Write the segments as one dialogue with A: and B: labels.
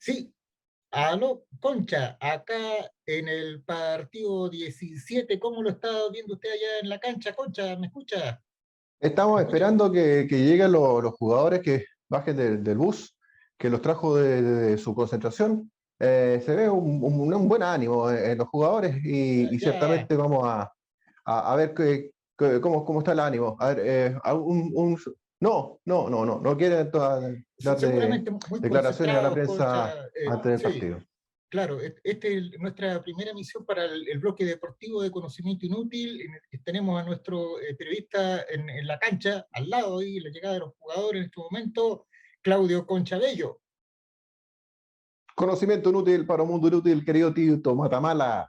A: Sí, aló, Concha, acá en el partido 17, ¿cómo lo está viendo usted allá en la cancha, Concha? ¿Me escucha?
B: Estamos
A: ¿Me escucha?
B: esperando que lleguen los jugadores que bajen del bus, que los trajo de su concentración. Se ve un buen ánimo en los jugadores y
A: Ya,
B: ciertamente vamos a ver cómo está el ánimo. A ver, no quieren dar
A: seguramente muy
B: declaraciones a la
A: concentrados,
B: prensa
A: Concha.
B: antes del
A: Sí,
B: partido.
A: claro, esta es nuestra primera misión para el bloque deportivo de conocimiento inútil. Tenemos a nuestro periodista en la cancha, al lado, y la llegada de los jugadores en este momento, Claudio Concha Bello.
B: Conocimiento inútil para un mundo inútil, querido Tito Matamala.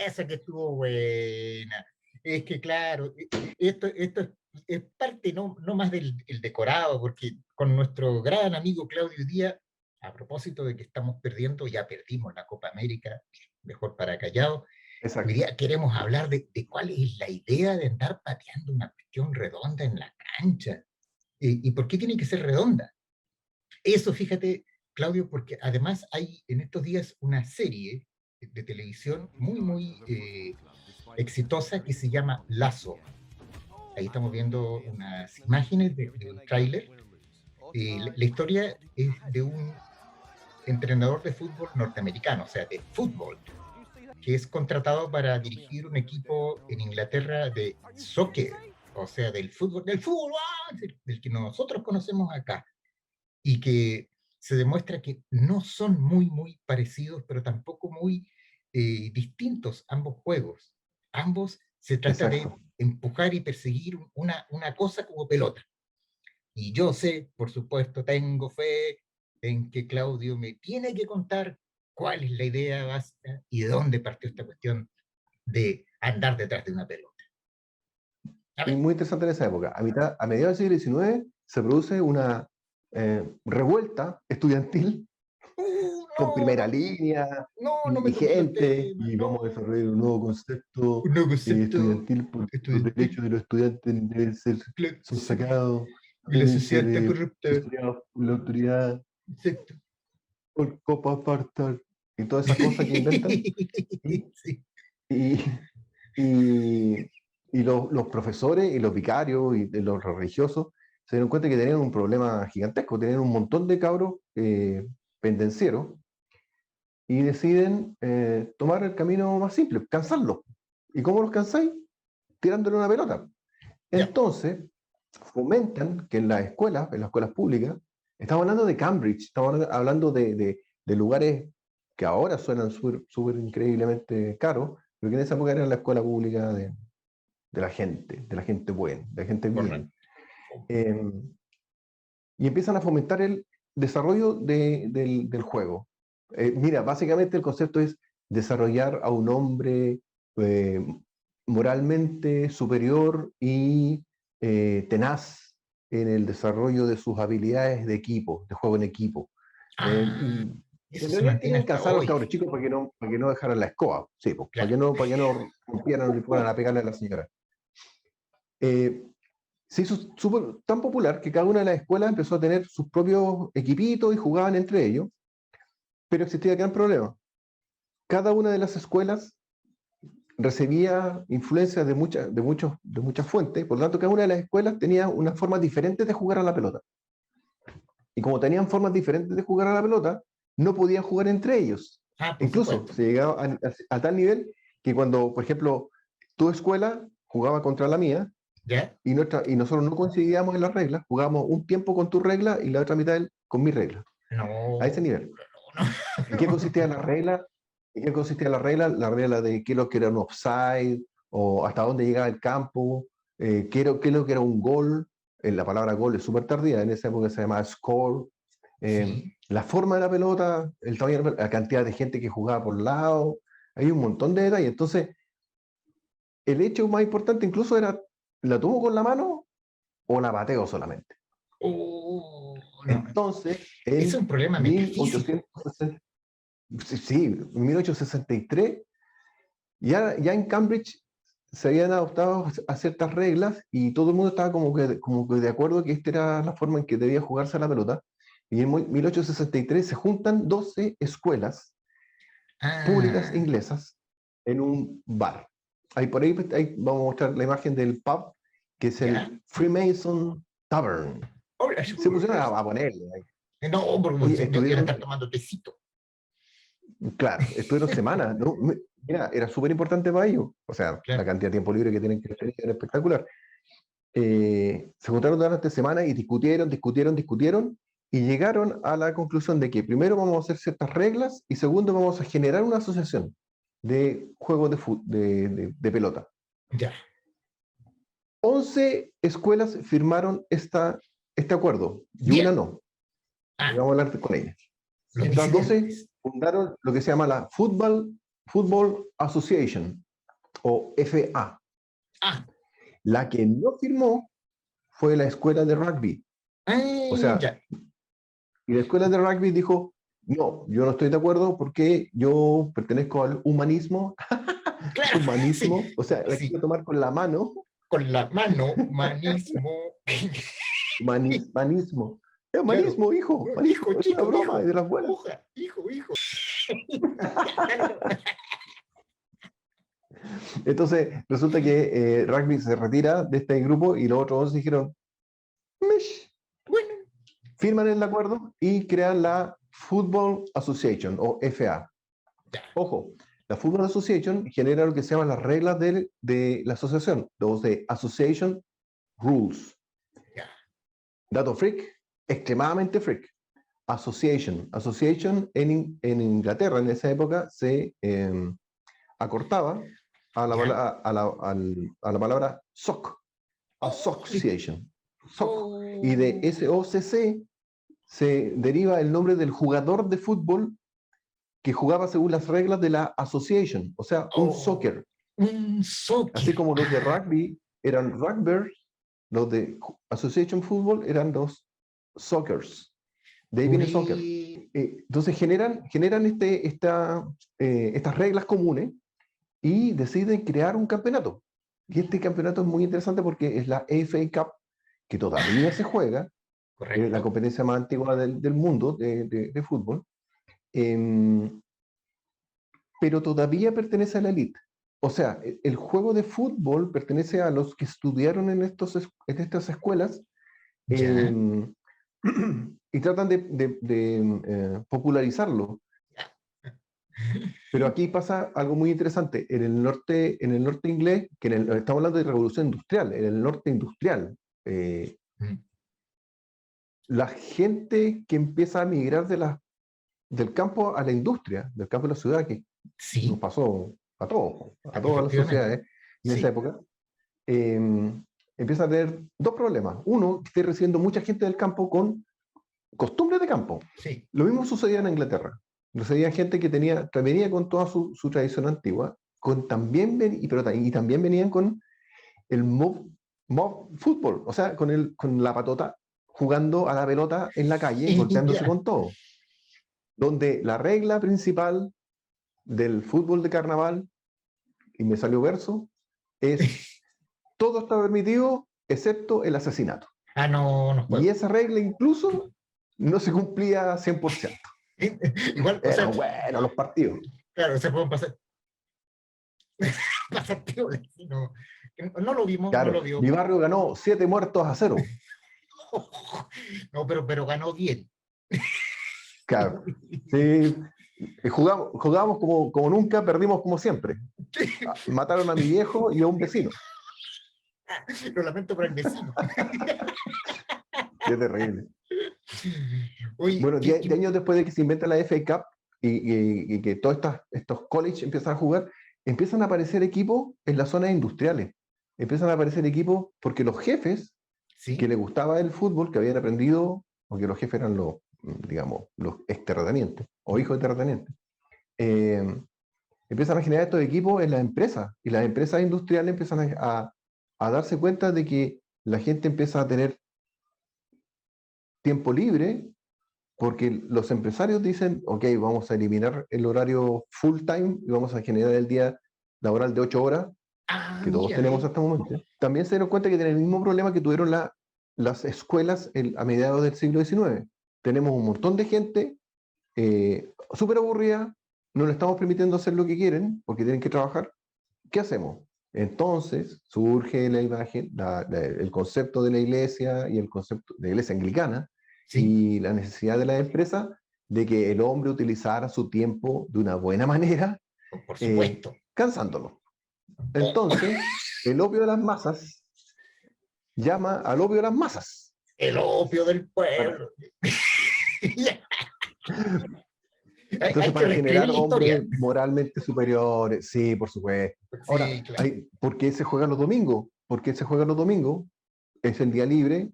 A: Esa que estuvo buena. Es que claro, esto es parte no más del el decorado, porque con nuestro gran amigo Claudio Díaz, a propósito de que estamos perdiendo, ya perdimos la Copa América, mejor para callado, hoy
B: Exacto.
A: día queremos hablar de cuál es la idea de andar pateando una cuestión redonda en la cancha. Y por qué tiene que ser redonda? Eso, fíjate, Claudio, porque además hay en estos días una serie de televisión muy exitosa que se llama Lazo. Ahí estamos viendo unas imágenes de un tráiler. La historia es de un entrenador de fútbol norteamericano, o sea, de fútbol, que es contratado para dirigir un equipo en Inglaterra de soccer, o sea, del fútbol, del que nosotros conocemos acá, y que se demuestra que no son muy parecidos, pero tampoco muy distintos ambos juegos. Ambos se trata de
B: Exacto.
A: empujar y perseguir una cosa como pelota. Y yo sé, por supuesto, tengo fe en que Claudio me tiene que contar cuál es la idea básica y de dónde partió esta cuestión de andar detrás de una pelota. A
B: Y
A: ver,
B: muy interesante en esa época. A mediados del siglo XIX se produce una revuelta estudiantil con
A: no,
B: primera
A: no,
B: línea
A: no me
B: y
A: toques los
B: gente,
A: temas,
B: y vamos a
A: no,
B: desarrollar un nuevo concepto
A: un nuevo concepto
B: estudiantil porque los
A: estudiantil.
B: derechos de los estudiantes deben ser son
A: Sí,
B: sacados,
A: y la
B: deben
A: sociedad
B: ser
A: está corrupta.
B: custodiados por la autoridad,
A: Exacto.
B: por Copa Apartheid y todas esas cosas que inventan. Y,
A: Sí.
B: y, y, y los profesores y los vicarios y de los religiosos se dieron cuenta que tenían un problema gigantesco, tenían un montón de cabros pendencieros y deciden tomar el camino más simple, cansarlos. ¿Y cómo los cansáis? Tirándole una pelota.
A: Ya.
B: Entonces, fomentan que en las escuelas públicas, estamos hablando de Cambridge, estamos hablando de lugares que ahora suenan súper increíblemente caros, pero que en esa época era la escuela pública de la gente buena, de la gente bien.
A: Correcto.
B: Eh, y empiezan a fomentar el desarrollo del juego. Mira, básicamente el concepto es desarrollar a un hombre eh, moralmente superior y tenaz en el desarrollo de sus habilidades de equipo, de juego en equipo.
A: Ah,
B: Y
A: eso
B: en
A: se
B: realidad
A: mantiene
B: querían
A: hasta
B: cansar a los
A: hoy,
B: cabros chicos
A: fíjate.
B: para que no dejaran la escoba, sí, pues,
A: Claro.
B: para que no rompieran y fueran a pegarle a la señora. Eh, Se hizo tan popular que cada una de las escuelas empezó a tener sus propios equipitos y jugaban entre ellos, pero existía gran problema. Cada una de las escuelas recibía influencias de muchas fuentes, por lo tanto cada una de las escuelas tenía unas formas diferentes de jugar a la pelota. Y como tenían formas diferentes de jugar a la pelota, no podían jugar entre ellos.
A: Ah, por
B: Incluso
A: supuesto.
B: se llegaba a tal nivel que cuando, por ejemplo, tu escuela jugaba contra la mía,
A: ¿Ya?
B: y nosotros no coincidíamos en las reglas, jugábamos un tiempo con tu regla y la otra mitad con mi regla, a ese
A: No,
B: nivel. ¿Y qué
A: no.
B: consistía la regla? ¿Y qué consistía la regla? La regla de qué es lo que era un offside, o hasta dónde llegaba el campo, qué es lo que era un gol. La palabra gol es súper tardía, en esa época se llamaba score.
A: Sí.
B: La forma de la pelota, el tamaño, la cantidad de gente que jugaba por lado, hay un montón de detalles. Entonces, el hecho más importante incluso era, ¿la tomo con la mano o la bateo solamente?
A: No.
B: Entonces,
A: Es
B: en
A: un problema metafísico.
B: 1860, sí, en 1863, ya en Cambridge se habían adoptado a ciertas reglas y todo el mundo estaba como que de acuerdo que esta era la forma en que debía jugarse la pelota. Y en 1863 se juntan 12 escuelas públicas
A: Ah,
B: inglesas en un bar. Ahí por ahí vamos a mostrar la imagen del pub, que es
A: ya.
B: el Freemason Tavern.
A: Hola,
B: Se pusieron a ponerle ahí.
A: no, porque
B: Oye,
A: yo quiero estar
B: estuvieron,
A: tomando tecito.
B: claro, estuvieron semanas, ¿no? Mira, era súper importante para ellos. O sea, la
A: Claro.
B: cantidad de tiempo libre que tienen que tener era espectacular. Se juntaron durante semanas y discutieron y llegaron a la conclusión de que primero vamos a hacer ciertas reglas y segundo vamos a generar una asociación de juegos de pelota.
A: Ya.
B: 11 escuelas firmaron este acuerdo y una
A: Bien.
B: no. Y
A: Ah,
B: vamos a hablar con ellas.
A: los
B: Estas 12
A: disidentes.
B: fundaron lo que se llama la Football Association o FA.
A: Ah,
B: La que no firmó fue la escuela de rugby. O sea,
A: ya.
B: y la escuela de rugby dijo, no, yo no estoy de acuerdo porque yo pertenezco al humanismo,
A: Claro, sí,
B: humanismo, o sea, la
A: sí.
B: quiero tomar con la mano,
A: Con la mano, manismo.
B: humanismo. Es
A: Claro.
B: humanismo, hijo,
A: Hijo,
B: humanismo, es una
A: chico,
B: broma,
A: hijo.
B: es de las buenas.
A: Hoja, hijo.
B: Entonces, resulta que rugby se retira de este grupo y los otros 11 dijeron, "Mish",
A: Bueno,
B: firman el acuerdo y crean la Football Association o FA.
A: ya,
B: Ojo, la Football Association genera lo que se llaman las reglas de la asociación, los de Association Rules.
A: ya.
B: Dato freak, extremadamente freak. Association en Inglaterra en esa época se acortaba a la,
A: Ya.
B: a la palabra SOC,
A: Oh,
B: Association, SOC. Y de
A: oh,
B: SOCC se deriva el nombre del jugador de fútbol que jugaba según las reglas de la association, o sea, un
A: oh,
B: soccer.
A: un
B: Así
A: soccer.
B: como los de
A: Ah,
B: rugby eran rugbyers, los de association football eran los soccers. De ahí
A: por
B: viene soccer.
A: ahí.
B: Entonces generan estas reglas comunes y deciden crear un campeonato. Y este campeonato es muy interesante porque es la FA Cup, que todavía se juega, la
A: Correcto.
B: competencia más antigua del mundo de fútbol. Em, pero todavía pertenece a la élite. O sea, el juego de fútbol pertenece a los que estudiaron en estas escuelas
A: Ya.
B: eh, y tratan de popularizarlo. Pero aquí pasa algo muy interesante. En el norte inglés, estamos hablando de revolución industrial, en el norte industrial, eh,
A: Mm,
B: la gente que empieza a migrar del campo a la industria, del campo a la ciudad, que nos
A: sí,
B: pasó a todas las
A: efectivamente.
B: sociedades en esa
A: Sí.
B: época, eh, empieza a tener dos problemas. Uno, que esté recibiendo mucha gente del campo con costumbres de campo.
A: Sí.
B: Lo mismo sucedía en Inglaterra. Recibían gente que venía con toda su tradición antigua, y también venían con el mob fútbol, o sea, con la patota jugando a la pelota en la calle, golpeándose
A: Ya.
B: con todo. Donde la regla principal del fútbol de carnaval, y me salió verso, es todo está permitido excepto el asesinato.
A: Ah, no, no
B: Y
A: juego.
B: esa regla incluso no se cumplía 100%.
A: Igual, o sea,
B: Eran buenos los partidos.
A: claro, se pueden pasar, pasar piola, sí, no, no lo vimos, no
B: Claro,
A: lo vio.
B: mi barrio ganó 7 muertos a 0.
A: No, pero ganó bien.
B: Claro. Sí, jugábamos como nunca, perdimos como siempre. Mataron a mi viejo y a un vecino.
A: Lo lamento por el vecino.
B: Qué terrible.
A: Oye,
B: Bueno, 10 años después de que se inventa la FA Cup y que todos estos colleges empiezan a jugar, empiezan a aparecer equipos en las zonas industriales. Empiezan a aparecer equipos porque los jefes que
A: sí,
B: les gustaba el fútbol, que habían aprendido, porque los jefes eran digamos, los ex terratenientes o hijos de terratenientes, eh, empiezan a generar estos equipos en las empresas y las empresas industriales empiezan a darse cuenta de que la gente empieza a tener tiempo libre porque los empresarios dicen, ok, vamos a eliminar el horario full time y vamos a generar el día laboral de 8 horas
A: ah,
B: que todos
A: mira,
B: tenemos hasta el momento. También se dieron cuenta que tienen el mismo problema que tuvieron las escuelas a mediados del siglo XIX. tenemos un montón de gente súper aburrida, no le estamos permitiendo hacer lo que quieren porque tienen que trabajar. ¿Qué hacemos? Entonces surge la imagen, el concepto de la iglesia y el concepto de la iglesia anglicana
A: Sí,
B: y la necesidad de la empresa de que el hombre utilizara su tiempo de una buena manera,
A: por supuesto.
B: cansándolo.
A: Oh,
B: Entonces, el opio de las masas llama al opio de las masas.
A: el opio del
B: Para,
A: pueblo.
B: entonces,
A: Hay que
B: para
A: reescribir
B: generar
A: la historia.
B: hombres moralmente superiores, sí, por supuesto.
A: Sí,
B: Ahora,
A: claro.
B: ¿por qué se juegan los domingos? ¿Por qué se juegan los domingos? Es el día libre,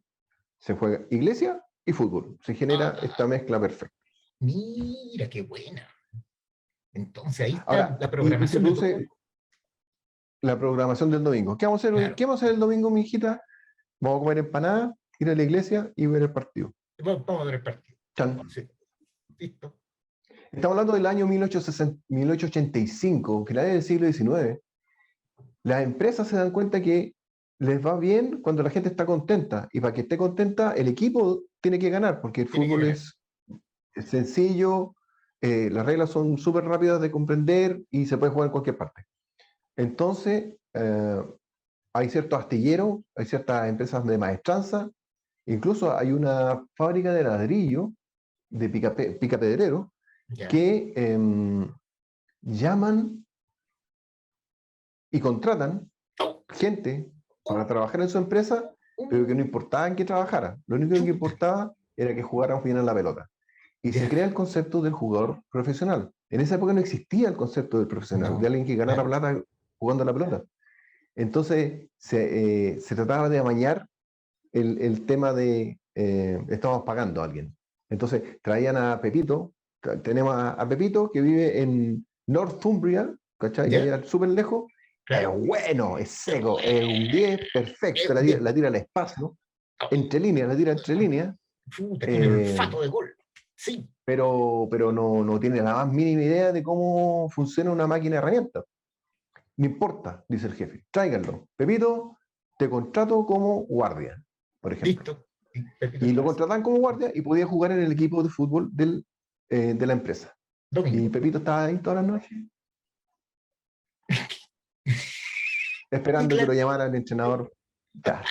B: se juega iglesia y fútbol. Se genera
A: Ah,
B: esta mezcla perfecta.
A: mira, qué buena. Entonces ahí está
B: Ahora,
A: la
B: y se
A: programación de tu
B: produce
A: fútbol.
B: la programación del domingo. ¿Qué vamos a hacer,
A: Claro.
B: qué vamos a hacer el domingo, mi hijita? Vamos a comer empanada, ir a la iglesia y ver el partido.
A: Vamos a ver el partido.
B: Chan.
A: Sí, listo.
B: Estamos hablando del año 1885, final del siglo XIX. Las empresas se dan cuenta que les va bien cuando la gente está contenta. Y para que esté contenta, el equipo tiene que ganar, porque el
A: Tiene que
B: fútbol
A: ganar.
B: es sencillo, las reglas son súper rápidas de comprender y se puede jugar en cualquier parte. Entonces, hay ciertos astilleros, hay ciertas empresas de maestranza, incluso hay una fábrica de ladrillo, de picapedrero,
A: Ya.
B: que llaman y contratan
A: Oh,
B: gente para
A: oh,
B: trabajar en su empresa, pero que no
A: oh,
B: importaba en qué trabajara. Lo único que
A: chuta.
B: importaba era que jugaran bien a la pelota. Y se
A: Ya.
B: crea el concepto del jugador profesional. En esa época no existía el concepto del profesional, de
A: No,
B: alguien que ganara
A: claro.
B: plata jugando a la pelota. Entonces se trataba de amañar el tema de estamos pagando a alguien. Entonces traían a Pepito, tenemos a Pepito que vive en Northumbria, ¿cachai?
A: Ya,
B: Allá súper lejos. Es
A: claro.
B: bueno, es
A: Qué
B: seco, es
A: bueno.
B: un 10 perfecto, la tira al espacio, entre líneas, la tira entre líneas,
A: Chuta, tiene el
B: eh,
A: olfato de gol. Sí,
B: pero no tiene la más mínima idea de cómo funciona una máquina de herramientas. No importa, dice el jefe, tráiganlo. Pepito, te contrato como guardia, por ejemplo.
A: listo. Y Pepito
B: Y lo
A: entonces.
B: contrataban como guardia y podía jugar en el equipo de fútbol de la empresa. Y
A: Domingo.
B: Pepito estaba ahí todas las noches,
A: Y
B: esperando que lo
A: claro.
B: llamara el entrenador. Ya.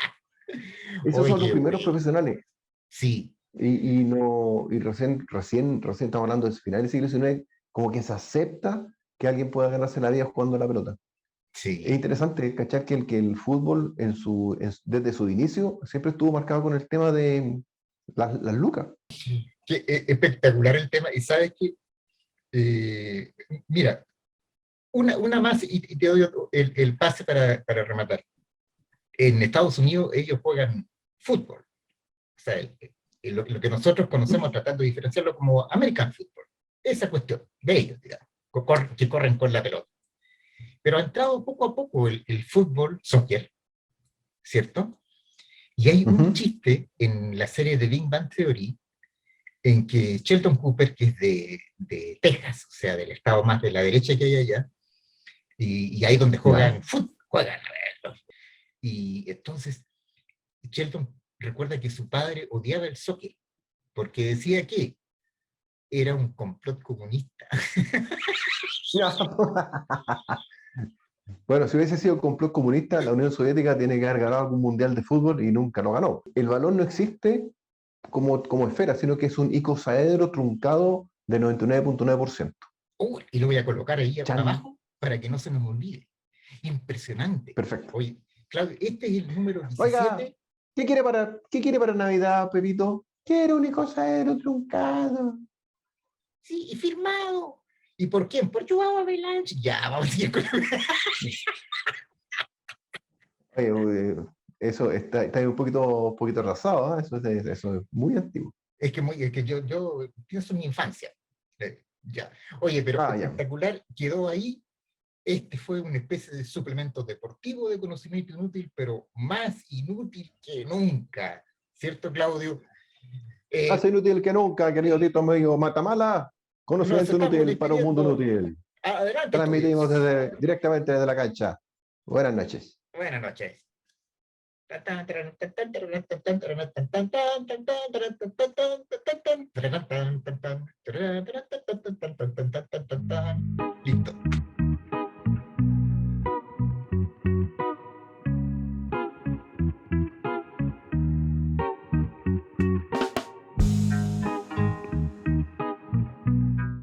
B: Esos
A: Oye,
B: son los
A: qué
B: primeros
A: bueno.
B: profesionales.
A: Sí,
B: Y recién estamos hablando de finales del siglo XIX, como que se acepta que alguien pueda ganarse la vida jugando a la pelota. Es
A: sí.
B: interesante cachar que el fútbol desde su inicio siempre estuvo marcado con el tema de las lucas.
A: Qué espectacular el tema. Y sabes que, mira, una más y te doy el pase para rematar. En Estados Unidos ellos juegan fútbol. O sea, lo que nosotros conocemos tratando de diferenciarlo como American Football. Esa cuestión de ellos, digamos, que corren con la pelota. Pero ha entrado poco a poco el fútbol, soccer, ¿cierto? Y hay un
B: Ujú.
A: chiste en la serie de Big Bang Theory en que Sheldon Cooper, que es de Texas, o sea, del estado más de la derecha que hay allá, y ahí donde
B: ¿Ya?
A: juegan fútbol, juegan. Y entonces Sheldon recuerda que su padre odiaba el soccer, porque decía que era un complot comunista.
B: Ya. Bueno, si hubiese sido complot comunista, la Unión Soviética tiene que haber ganado algún mundial de fútbol y nunca lo ganó. El balón no existe como esfera, sino que es un icosaedro truncado de 99,9%.
A: Y lo voy a colocar ahí
B: Chan.
A: abajo para que no se nos olvide. Impresionante.
B: Perfecto.
A: Oye, Claudio, este es el número
B: Oiga,
A: 17.
B: ¿qué quiere para Navidad, Pepito? Quiero un icosaedro truncado.
A: Sí, y firmado. ¿Y por quién? Por Joao Avalanche. Ya, vamos a seguir con...
B: Oye, eso está ahí un poquito arrasado, ¿ah? Eso es muy antiguo.
A: Es que yo pienso en mi infancia. Ya. Oye, pero
B: Ah, ya.
A: espectacular, quedó ahí. Este fue una especie de suplemento deportivo de conocimiento inútil, pero más inútil que nunca. ¿Cierto, Claudio?
B: Más
A: Eh,
B: inútil que nunca, querido Tito amigo Matamala.
A: Nos
B: Conocimiento
A: estamos
B: inútil para un mundo
A: despidiendo.
B: inútil.
A: Adelante,
B: Transmitimos
A: estudios.
B: directamente desde la cancha. Buenas noches.
A: Buenas noches.